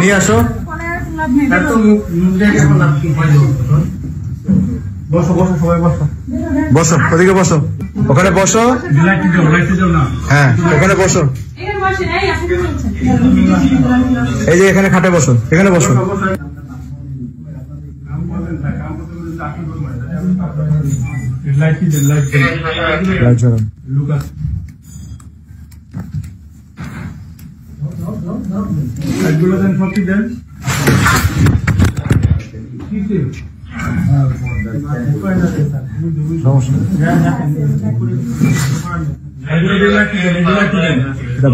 নিয়ে আসো। বসো বসো সবাই বসো, বসো ওদিকে বসো, ওখানে বসো। হ্যাঁ ওখানে বসো, এই যে এখানে খাটে বসো, এখানে বসো।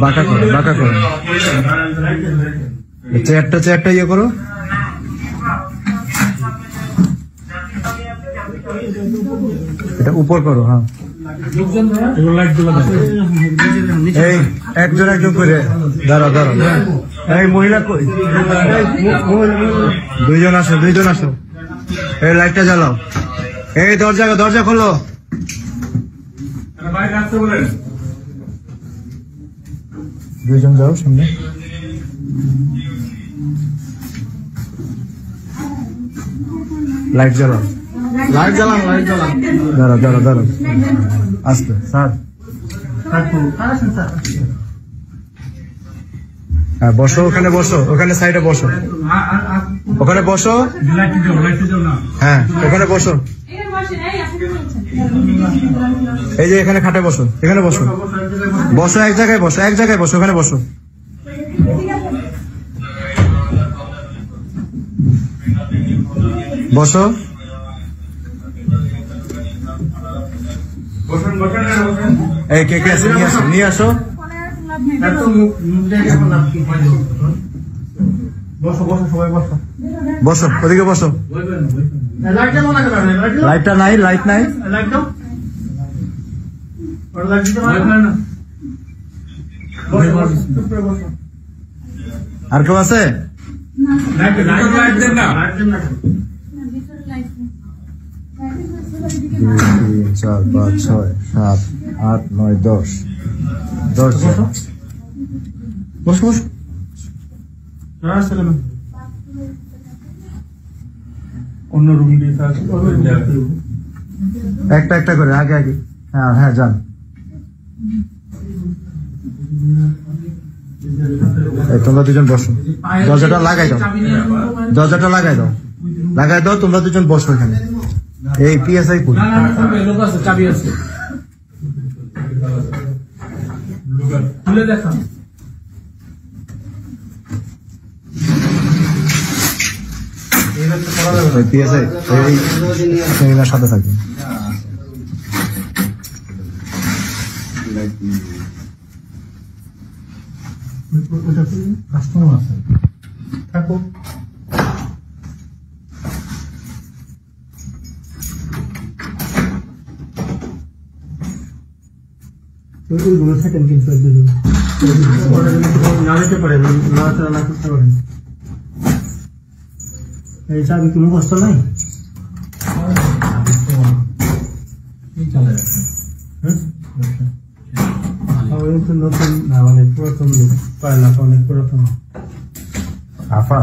বাঁকা করো, বাঁকা করো, চেয়ারটা ইয়ে করো। এটা উপর করো। হ্যাঁ এই একজন একজন করে দাঁড়াও দাঁড়াও। এই মহিলা কই? দুইজন আসো, দুইজন আসো। এই লাইটটা জ্বালাও। এই দরজা খোলো। দুইজন যাও সামনে। লাইট জ্বালাও, লাইট জ্বালান, লাইট জ্বালান। দাঁড়াও আস্তে স্যার। হ্যাঁ বসো, ওখানে বসো, ওখানে সাইডে বসো, ওখানে বসো। হ্যাঁ ওখানে বসো, এই যে এখানে খাটে বসো, এখানে বসো, বসো এক জায়গায় বসো, এক জায়গায় বসো, ওখানে বসো। বসো। এই কে কে আছে নিয়ে আসো, নিয়ে আসো। বসো বসো সবাই বসো, বসো ওদিকে বসো। লাইটটা নাই, লাইট নাই। আর কেউ আছে? 4 5 6 7 8 9 10 বসো বসো। অন্য রুম দিয়ে একটা একটা করে আগে আগে। হ্যাঁ হ্যাঁ যান। তোমরা দুজন বসো, দরজাটা লাগাই দাও, দরজাটা লাগাই দাও, লাগাই দাও। তোমরা দুজন বসো এখানে। এই পিএসআই চাবি আছে, খুলে দেখা। পিএসআই এই সেমিনার সাথে থাকবে। কাস্টমার আছে, থাকো। থাকেন কিন্তু নাড়াতে পারেন, নাড়াচাড়া না করতে পারেন। এই চাবি কোনো কষ্ট নাই। নতুন না, অনেক পুরাতন লোক পায় না, অনেক পুরাতন। আফা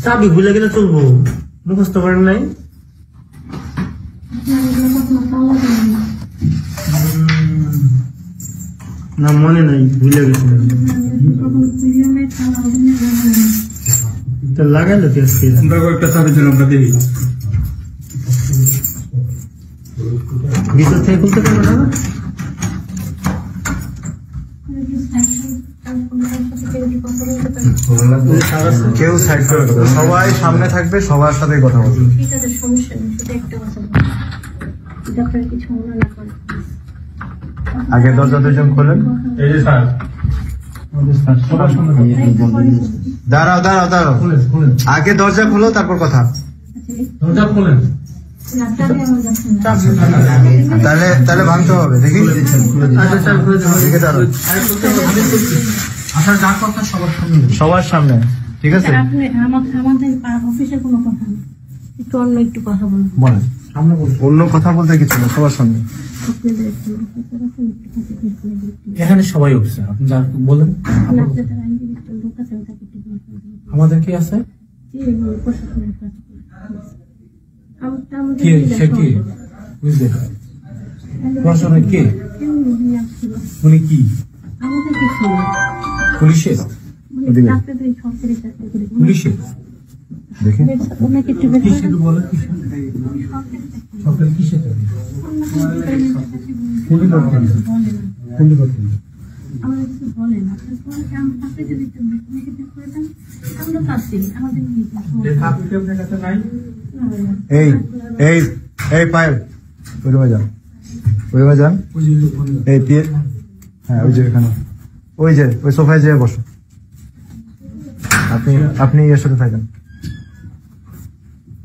চাবি ভুলে গেলে চলবো, মুখস্থ করেন নাই? না মনে নাই, ভুলে গেছে। লাগাইলো কি আজকে? একটা চাবির জন্য আমরা দেখি ভিতর থেকে খুলতে পারবো না। কেউ সাইড করে দেবে, সবাই সামনে থাকবে, সবার সাথে কথা বলবে। আগে দরজা দুজন খোলেন। এই যে স্যার, দাঁড়াও দাঁড়াও দাঁড়াও, আগে দরজা খোলো তারপর কথা। দরজা খোলেন, তাহলে তাহলে ভাঙতে হবে। দেখি সবার সামনে, ঠিক আছে? আমাদের অফিসের কোনো কথা নেই, একটু অন্য একটু কথা বলুন। বলেন। সামনে বলুন। অন্য কথা বলতে কিছু না, সবার সামনে। এখানে সবাই উঠছে, আপনি যা বলেন। আমাদের কি আছে? কে সে কে বুঝতে প্রশাসনে কে? উনি কি পুলিশের? পুলিশের দেখে কিসের বলে? সরকারি কিসের? কোন ডিপার্টমেন্ট? এই এই এই পায়েল ওই রুমে যান, ওই রুমে যান। এই দিয়ে হ্যাঁ ওই যে এখানে, ওই যে ওই সোফায় যেয়ে বসো। আপনি এর সাথে থাকেন।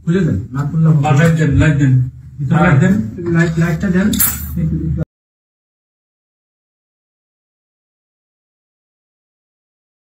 খুলে দেন, না খুললে লাইট দেন, লাইটটা দেন।